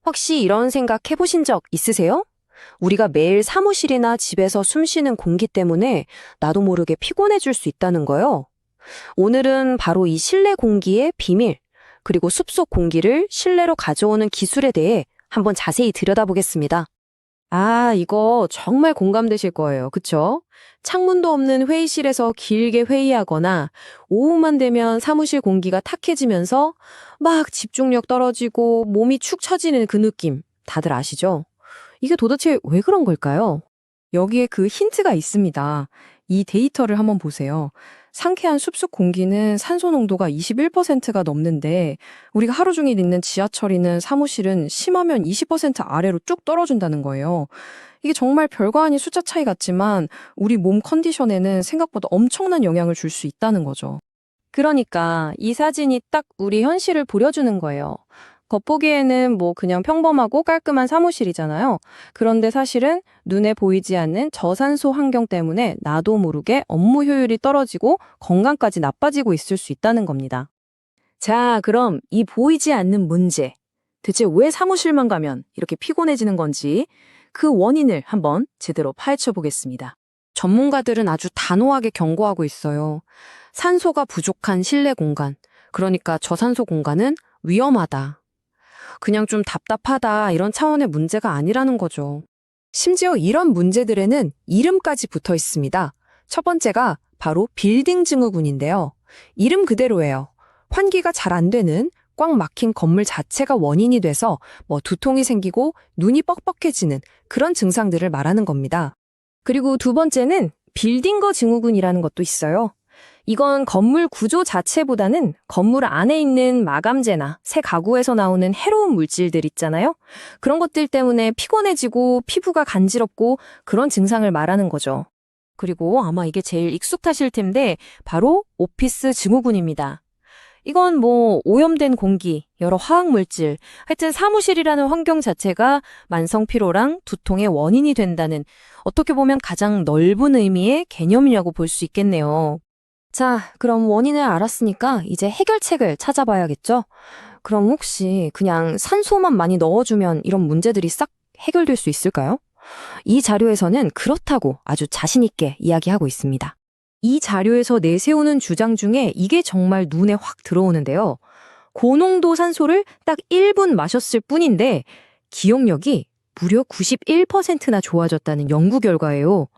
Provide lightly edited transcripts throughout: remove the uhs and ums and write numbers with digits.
혹시 이런 생각 해보신 적 있으세요? 우리가 매일 사무실이나 집에서 숨 쉬는 공기 때문에 나도 모르게 피곤해질 수 있다는 거요. 오늘은 바로 이 실내 공기의 비밀, 그리고 숲속 공기를 실내로 가져오는 기술에 대해 한번 자세히 들여다보겠습니다. 아, 이거 정말 공감되실 거예요. 그쵸? 창문도 없는 회의실에서 길게 회의하거나 오후만 되면 사무실 공기가 탁해지면서 막 집중력 떨어지고 몸이 축 처지는 그 느낌 다들 아시죠? 이게 도대체 왜 그런 걸까요? 여기에 그 힌트가 있습니다. 이 데이터를 한번 보세요. 상쾌한 숲속 공기는 산소 농도가 21%가 넘는데 우리가 하루 종일 있는 지하철이나 사무실은 심하면 20% 아래로 쭉 떨어진다는 거예요. 이게 정말 별거 아닌 숫자 차이 같지만 우리 몸 컨디션에는 생각보다 엄청난 영향을 줄 수 있다는 거죠. 그러니까 이 사진이 딱 우리 현실을 보여주는 거예요. 겉보기에는 뭐 그냥 평범하고 깔끔한 사무실이잖아요. 그런데 사실은 눈에 보이지 않는 저산소 환경 때문에 나도 모르게 업무 효율이 떨어지고 건강까지 나빠지고 있을 수 있다는 겁니다. 자, 그럼 이 보이지 않는 문제. 대체 왜 사무실만 가면 이렇게 피곤해지는 건지 그 원인을 한번 제대로 파헤쳐 보겠습니다. 전문가들은 아주 단호하게 경고하고 있어요. 산소가 부족한 실내 공간, 그러니까 저산소 공간은 위험하다. 그냥 좀 답답하다 이런 차원의 문제가 아니라는 거죠. 심지어 이런 문제들에는 이름까지 붙어 있습니다. 첫 번째가 바로 빌딩 증후군인데요. 이름 그대로예요. 환기가 잘 안 되는 꽉 막힌 건물 자체가 원인이 돼서 두통이 생기고 눈이 뻑뻑해지는 그런 증상들을 말하는 겁니다. 그리고 두 번째는 빌딩거 증후군이라는 것도 있어요. 이건 건물 구조 자체보다는 건물 안에 있는 마감재나 새 가구에서 나오는 해로운 물질들 있잖아요. 그런 것들 때문에 피곤해지고 피부가 간지럽고 그런 증상을 말하는 거죠. 그리고 아마 이게 제일 익숙하실 텐데 바로 오피스 증후군입니다. 이건 오염된 공기, 여러 화학물질, 하여튼 사무실이라는 환경 자체가 만성 피로랑 두통의 원인이 된다는 어떻게 보면 가장 넓은 의미의 개념이라고 볼 수 있겠네요. 자, 그럼 원인을 알았으니까 이제 해결책을 찾아봐야겠죠? 그럼 혹시 그냥 산소만 많이 넣어주면 이런 문제들이 싹 해결될 수 있을까요? 이 자료에서는 그렇다고 아주 자신 있게 이야기하고 있습니다. 이 자료에서 내세우는 주장 중에 이게 정말 눈에 확 들어오는데요. 고농도 산소를 딱 1분 마셨을 뿐인데 기억력이 무려 91%나 좋아졌다는 연구 결과예요.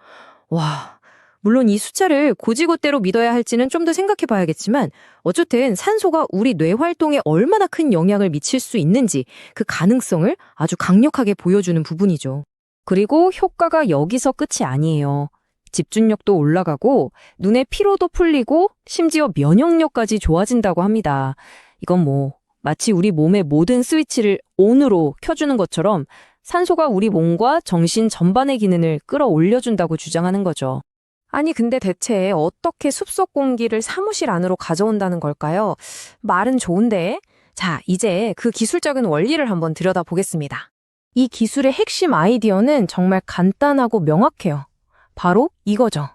와, 물론 이 숫자를 고지고대로 믿어야 할지는 좀 더 생각해 봐야겠지만 어쨌든 산소가 우리 뇌 활동에 얼마나 큰 영향을 미칠 수 있는지 그 가능성을 아주 강력하게 보여주는 부분이죠. 그리고 효과가 여기서 끝이 아니에요. 집중력도 올라가고 눈의 피로도 풀리고 심지어 면역력까지 좋아진다고 합니다. 이건 마치 우리 몸의 모든 스위치를 ON으로 켜주는 것처럼 산소가 우리 몸과 정신 전반의 기능을 끌어올려준다고 주장하는 거죠. 아니 근데 대체 어떻게 숲속 공기를 사무실 안으로 가져온다는 걸까요? 말은 좋은데 자, 이제 그 기술적인 원리를 한번 들여다보겠습니다. 이 기술의 핵심 아이디어는 정말 간단하고 명확해요. 바로 이거죠.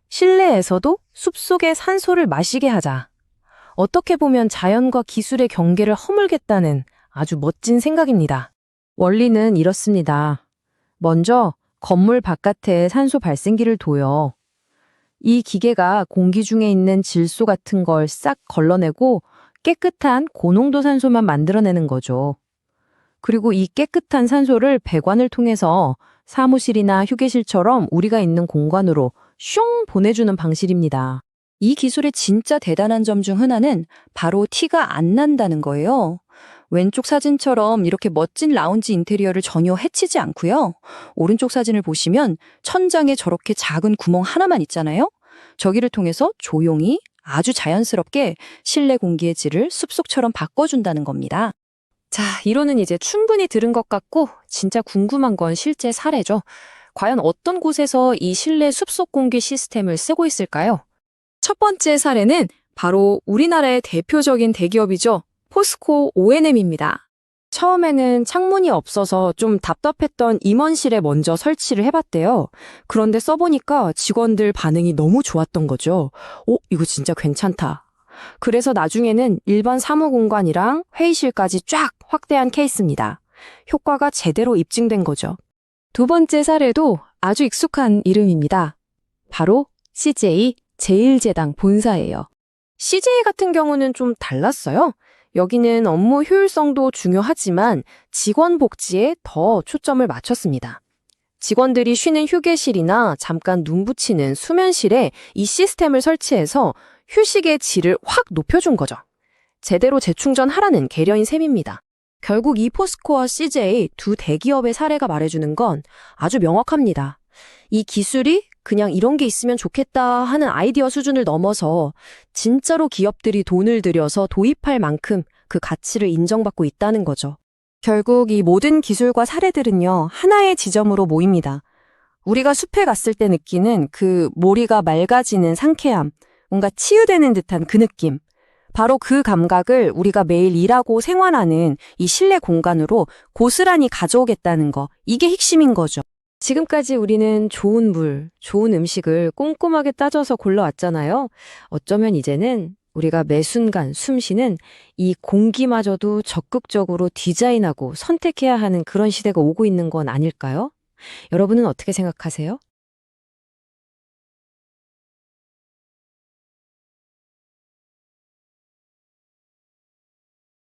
실내에서도 숲속의 산소를 마시게 하자. 어떻게 보면 자연과 기술의 경계를 허물겠다는 아주 멋진 생각입니다. 원리는 이렇습니다. 먼저 건물 바깥에 산소 발생기를 둬요. 이 기계가 공기 중에 있는 질소 같은 걸 싹 걸러내고 깨끗한 고농도 산소만 만들어내는 거죠. 그리고 이 깨끗한 산소를 배관을 통해서 사무실이나 휴게실처럼 우리가 있는 공간으로 슝 보내주는 방식입니다. 이 기술의 진짜 대단한 점 중 하나는 바로 티가 안 난다는 거예요. 왼쪽 사진처럼 이렇게 멋진 라운지 인테리어를 전혀 해치지 않고요. 오른쪽 사진을 보시면 천장에 저렇게 작은 구멍 하나만 있잖아요. 저기를 통해서 조용히 아주 자연스럽게 실내 공기의 질을 숲속처럼 바꿔준다는 겁니다. 자, 이론은 이제 충분히 들은 것 같고 진짜 궁금한 건 실제 사례죠. 과연 어떤 곳에서 이 실내 숲속 공기 시스템을 쓰고 있을까요? 첫 번째 사례는 바로 우리나라의 대표적인 대기업이죠. 포스코 O&M입니다. 처음에는 창문이 없어서 좀 답답했던 임원실에 먼저 설치를 해봤대요. 그런데 써보니까 직원들 반응이 너무 좋았던 거죠. 이거 진짜 괜찮다. 그래서 나중에는 일반 사무 공간이랑 회의실까지 쫙 확대한 케이스입니다. 효과가 제대로 입증된 거죠. 두 번째 사례도 아주 익숙한 이름입니다. 바로 CJ 제1제당 본사예요. CJ 같은 경우는 좀 달랐어요. 여기는 업무 효율성도 중요하지만 직원 복지에 더 초점을 맞췄습니다. 직원들이 쉬는 휴게실이나 잠깐 눈 붙이는 수면실에 이 시스템을 설치해서 휴식의 질을 확 높여준 거죠. 제대로 재충전하라는 계려인 셈입니다. 결국 이 포스코와 CJ 두 대기업의 사례가 말해주는 건 아주 명확합니다. 이 기술이 그냥 이런 게 있으면 좋겠다 하는 아이디어 수준을 넘어서 진짜로 기업들이 돈을 들여서 도입할 만큼 그 가치를 인정받고 있다는 거죠. 결국 이 모든 기술과 사례들은요, 하나의 지점으로 모입니다. 우리가 숲에 갔을 때 느끼는 그 모리가 맑아지는 상쾌함, 뭔가 치유되는 듯한 그 느낌. 바로 그 감각을 우리가 매일 일하고 생활하는 이 실내 공간으로 고스란히 가져오겠다는 거, 이게 핵심인 거죠. 지금까지 우리는 좋은 물, 좋은 음식을 꼼꼼하게 따져서 골라왔잖아요. 어쩌면 이제는 우리가 매 순간 숨 쉬는 이 공기마저도 적극적으로 디자인하고 선택해야 하는 그런 시대가 오고 있는 건 아닐까요? 여러분은 어떻게 생각하세요?